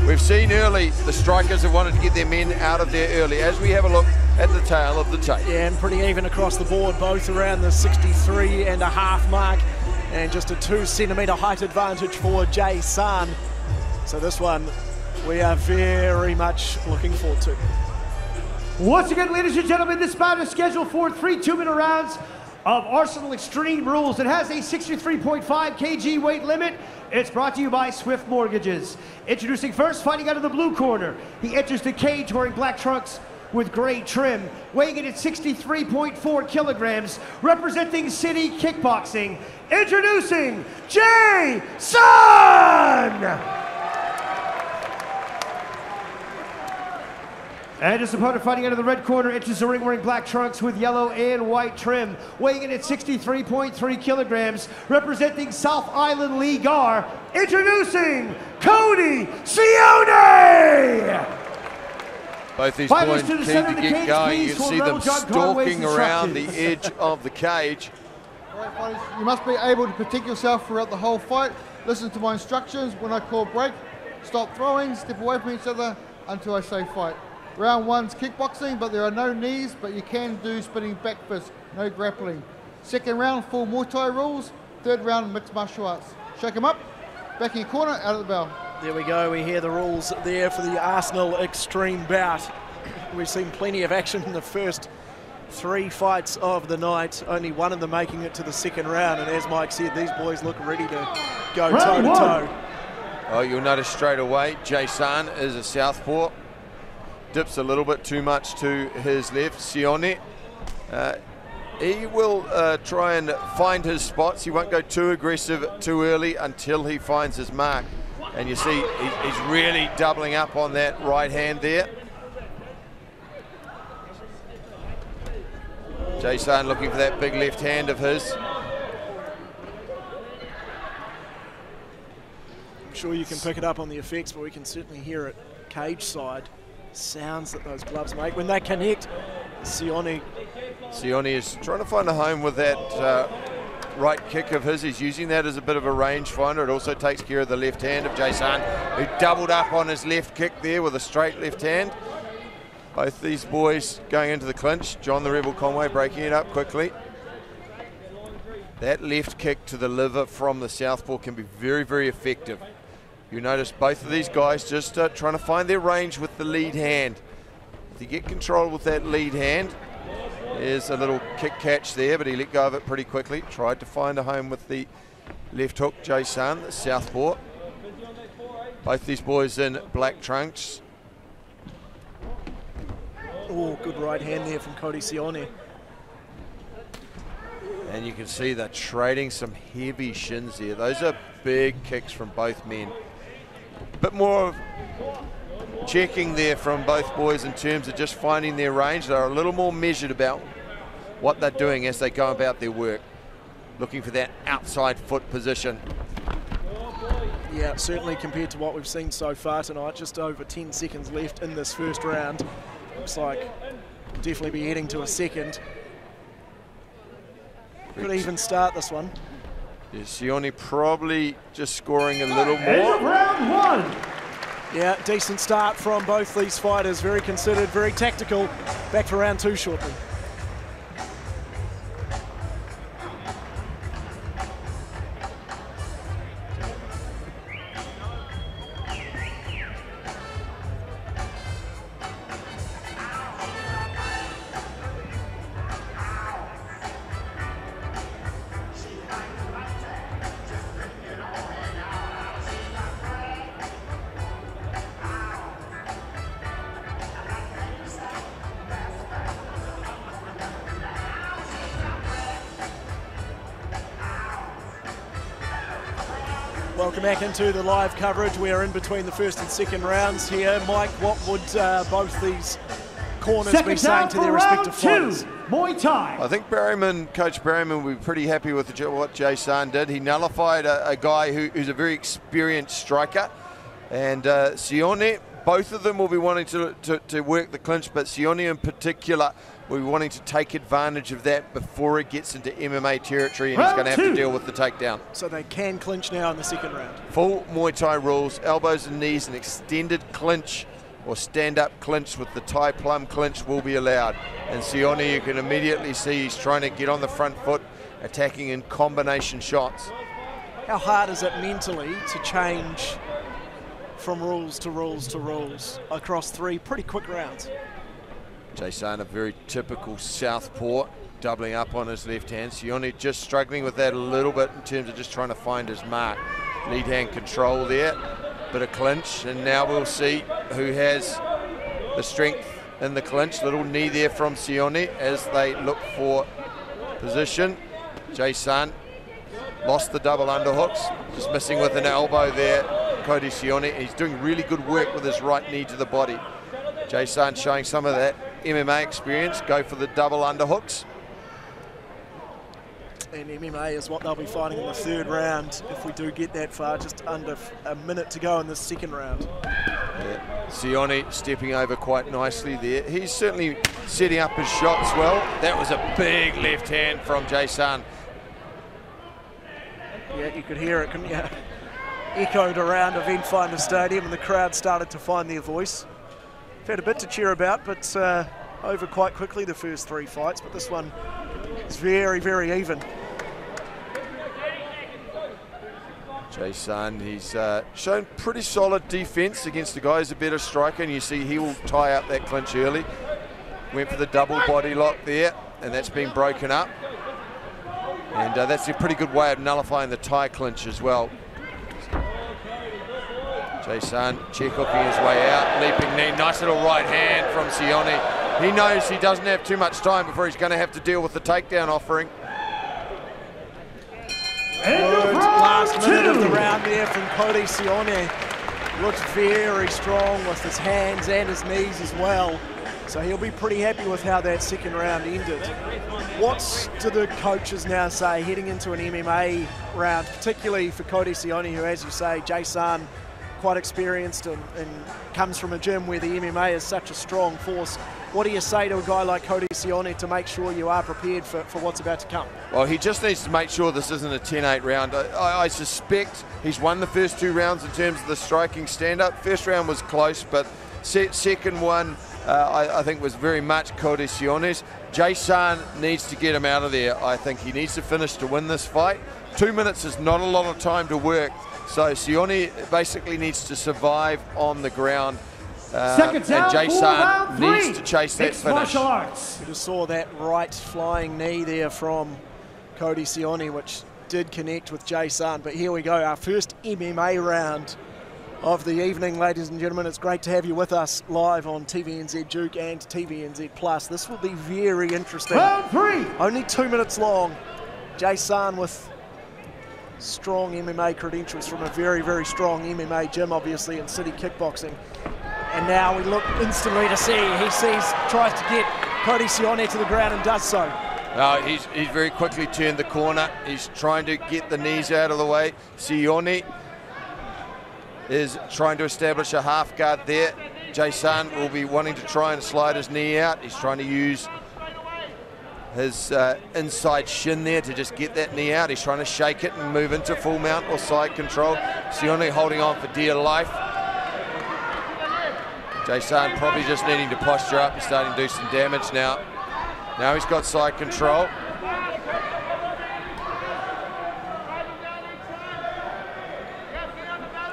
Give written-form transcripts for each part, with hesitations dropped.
We've seen early the strikers have wanted to get their men out of there early, as we have a look at the tail of the tape. Yeah, and pretty even across the board, both around the 63.5 mark, and just a 2 centimetre height advantage for Jay San. So this one we are very much looking forward to. Once again, ladies and gentlemen, this bout is scheduled for 3 2-minute rounds of Arsenal-Xtreme rules. It has a 63.5 kg weight limit. It's brought to you by Swift Mortgages. Introducing first, fighting out of the blue corner. He enters the cage wearing black trunks with gray trim, weighing in at 63.4 kilograms, representing City Kickboxing. Introducing Jay San! And his opponent fighting out of the red corner enters the ring wearing black trunks with yellow and white trim, weighing in at 63.3 kilograms, representing South Island Lee Gar. Introducing Cody Sione! Both these boys keen to get going. You can see them stalking around the edge of the cage. All right, fighters, you must be able to protect yourself throughout the whole fight. Listen to my instructions. When I call break, stop throwing, step away from each other until I say fight. Round 1's kickboxing, but there are no knees, but you can do spinning back fists, no grappling. Second round, full Muay Thai rules. Third round, mixed martial arts. Shake them up, back in your corner, out of the bell. There we go, we hear the rules there for the Arsenal-Xtreme bout. We've seen plenty of action in the first 3 fights of the night, only one of them making it to the second round, and as Mike said, these boys look ready to go toe-to-toe. Oh, you'll notice straight away, Jay San is a southpaw. Dips a little bit too much to his left. Sione, he will try and find his spots. He won't go too aggressive too early until he finds his mark. And you see he's really doubling up on that right hand there. Jay San looking for that big left hand of his. I'm sure you can pick it up on the effects, but we can certainly hear it cage side. Sounds that those gloves make when they connect. Sione is trying to find a home with that right kick of his. He's using that as a bit of a range finder. It also takes care of the left hand of Jay San, who doubled up on his left kick there with a straight left hand. Both these boys going into the clinch. John the Rebel Conway breaking it up quickly. That left kick to the liver from the southpaw can be very, very effective. You notice both of these guys just trying to find their range with the lead hand. If you get control with that lead hand, there's a little kick catch there, but he let go of it pretty quickly. Tried to find a home with the left hook, Jay San, the southpaw. Both these boys in black trunks. Oh, good right hand there from Cody Sione. And you can see they're trading some heavy shins there. Those are big kicks from both men. Bit more of checking there from both boys in terms of just finding their range. They're a little more measured about what they're doing as they go about their work. Looking for that outside foot position. Yeah, certainly compared to what we've seen so far tonight, just over 10 seconds left in this first round. Looks like we'll definitely be heading to a second. Could even start this one. Yeah, Sione probably just scoring a little more. Round 1. Yeah, decent start from both these fighters. Very considered, very tactical. Back for round 2 shortly. Welcome back into the live coverage. We are in between the first and second rounds here. Mike, what would both these corners be saying to their respective fighters? Muay Thai. I think Coach Berryman will be pretty happy with what Jay San did. He nullified a guy who's a very experienced striker. And Sione both of them will be wanting to work the clinch, but Sione in particular will be wanting to take advantage of that before it gets into MMA territory, and he's going to have to deal with the takedown. So they can clinch now in the second round. Full Muay Thai rules, elbows and knees, and extended clinch or stand-up clinch with the Thai plum clinch will be allowed. And Sione, you can immediately see he's trying to get on the front foot, attacking in combination shots. How hard is it mentally to change from rules to rules to rules across 3 pretty quick rounds? Jason, a very typical southpaw, doubling up on his left hand. Sione just struggling with that a little bit in terms of just trying to find his mark. Lead hand control there, bit of clinch, and now we'll see who has the strength in the clinch. Little knee there from Sione as they look for position. Jason lost the double underhooks, just missing with an elbow there. Cody Sione, he's doing really good work with his right knee to the body. Jason showing some of that MMA experience, go for the double underhooks. And MMA is what they'll be fighting in the third round if we do get that far, just under a minute to go in the second round. Yeah. Sione stepping over quite nicely there. He's certainly setting up his shots well. That was a big left hand from Jason. Yeah, you could hear it, couldn't you? Echoed around Eventfinda Stadium, and the crowd started to find their voice. We've had a bit to cheer about, but over quite quickly the first 3 fights, but this one is very, very even. Jason, he's shown pretty solid defense against the guy who's a better striker, and you see he will tie up that clinch early. Went for the double body lock there, and that's been broken up. And that's a pretty good way of nullifying the Thai clinch as well. Jason check hooking his way out, leaping knee, nice little right hand from Sione. He knows he doesn't have too much time before he's going to have to deal with the takedown offering. Good last minute of the round there from Cody Sione. Looks very strong with his hands and his knees as well. So he'll be pretty happy with how that second round ended. What do the coaches now say heading into an MMA round, particularly for Cody Sione, who, as you say, Jason, quite experienced and comes from a gym where the MMA is such a strong force. What do you say to a guy like Cody Sione to make sure you are prepared for what's about to come? Well, he just needs to make sure this isn't a 10-8 round. I suspect he's won the first 2 rounds in terms of the striking stand-up. First round was close, but second one I think was very much Cody Sione's. Jason needs to get him out of there. I think he needs to finish to win this fight. 2 minutes is not a lot of time to work. So Sione basically needs to survive on the ground, and Jason needs to chase that finish. We just saw that right flying knee there from Cody Sione, which did connect with Jason. But here we go, our first MMA round of the evening, ladies and gentlemen. It's great to have you with us live on TVNZ Duke and TVNZ Plus. This will be very interesting. Round 3. Only 2 minutes long. Jason with strong MMA credentials from a very, very strong MMA gym, obviously, in City Kickboxing. And now we look instantly to see, tries to get Cody Sione to the ground and does so. He's very quickly turned the corner. He's trying to get the knees out of the way. Sione is trying to establish a half guard there. Jason will be wanting to try and slide his knee out. He's trying to use his inside shin there to just get that knee out. He's trying to shake it and move into full mount or side control. Sione holding on for dear life. Jason probably just needing to posture up and starting to do some damage now. Now he's got side control.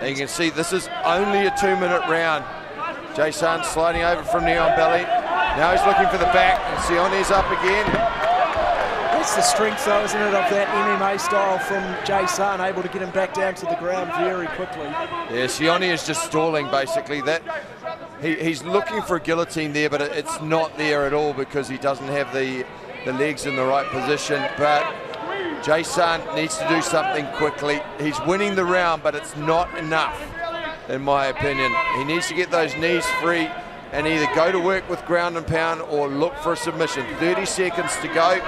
And you can see this is only a 2-minute round. Jason sliding over from knee on belly. Now he's looking for the back, and Sione's up again. That's the strength, though, isn't it, of that MMA style from Jason, able to get him back down to the ground very quickly. Yeah, Sione is just stalling, basically. He's looking for a guillotine there, but it's not there at all because he doesn't have the legs in the right position. But Jason needs to do something quickly. He's winning the round, but it's not enough, in my opinion. He needs to get those knees free and either go to work with ground and pound or look for a submission. 30 seconds to go.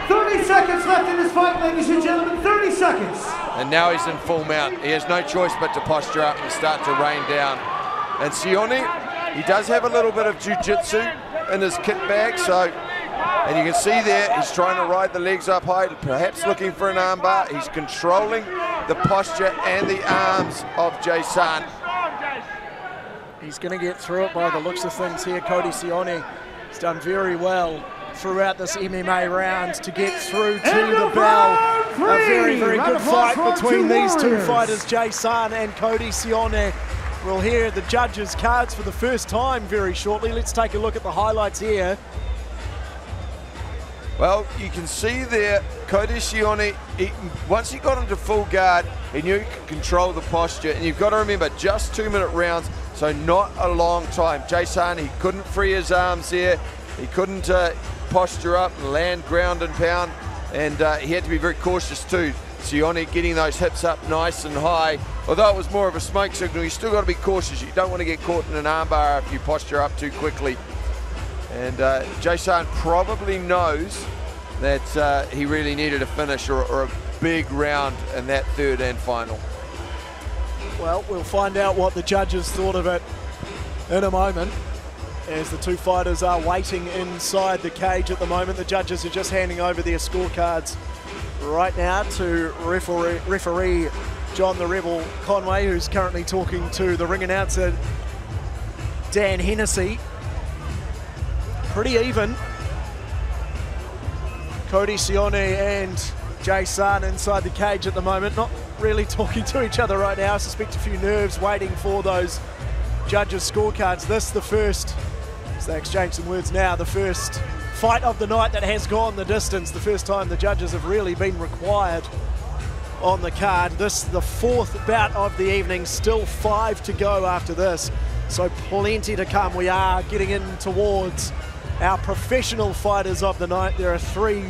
30 seconds left in this fight, ladies and gentlemen, 30 seconds. And now he's in full mount. He has no choice but to posture up and start to rain down And Sione, he does have a little bit of jiu-jitsu in his kit bag, so, and you can see there, he's trying to ride the legs up high, perhaps looking for an armbar. He's controlling the posture and the arms of Jason. He's going to get through it by the looks of things here. Cody Sione has done very well throughout this MMA round to get through to the bell. A very, very good fight between these two fighters, Jason and Cody Sione. We'll hear the judges' cards for the first time very shortly. Let's take a look at the highlights here. Well, you can see there, Cody Sione, once he got into full guard, he knew he could control the posture. And you've got to remember, just 2-minute rounds, so not a long time. Jason, he couldn't free his arms there. He couldn't posture up and land ground and pound. And he had to be very cautious too. Sione getting those hips up nice and high. Although it was more of a smoke signal, you still got to be cautious. You don't want to get caught in an armbar if you posture up too quickly. And Jason probably knows that he really needed a finish or a big round in that third and final. Well, we'll find out what the judges thought of it in a moment, as the two fighters are waiting inside the cage at the moment. The judges are just handing over their scorecards right now to referee John the Rebel Conway, who's currently talking to the ring announcer Dan Hennessy. Pretty even. Cody Sione and Jason inside the cage at the moment, not really talking to each other right now. I suspect a few nerves, waiting for those judges' scorecards. This, the first, as they exchange some words now, the first fight of the night that has gone the distance, the first time the judges have really been required on the card. This, the fourth bout of the evening, still 5 to go after this, so plenty to come. We are getting in towards our professional fighters of the night. There are 3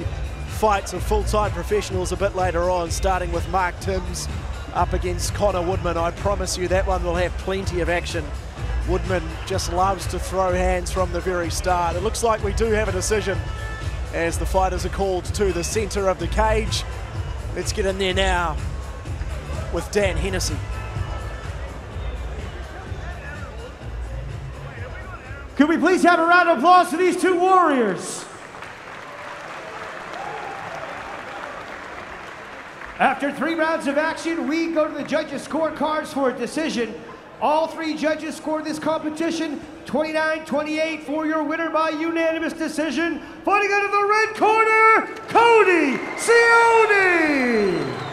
fights of full-time professionals a bit later on, starting with Mark Timms up against Connor Woodman. I promise you that one will have plenty of action. Woodman just loves to throw hands from the very start. It looks like we do have a decision as the fighters are called to the center of the cage. Let's get in there now with Dan Hennessy. Could we please have a round of applause for these two warriors? After 3 rounds of action, we go to the judges' scorecards for a decision. All 3 judges scored this competition 29-28 for your winner by unanimous decision. Fighting out of the red corner, Cody Sione.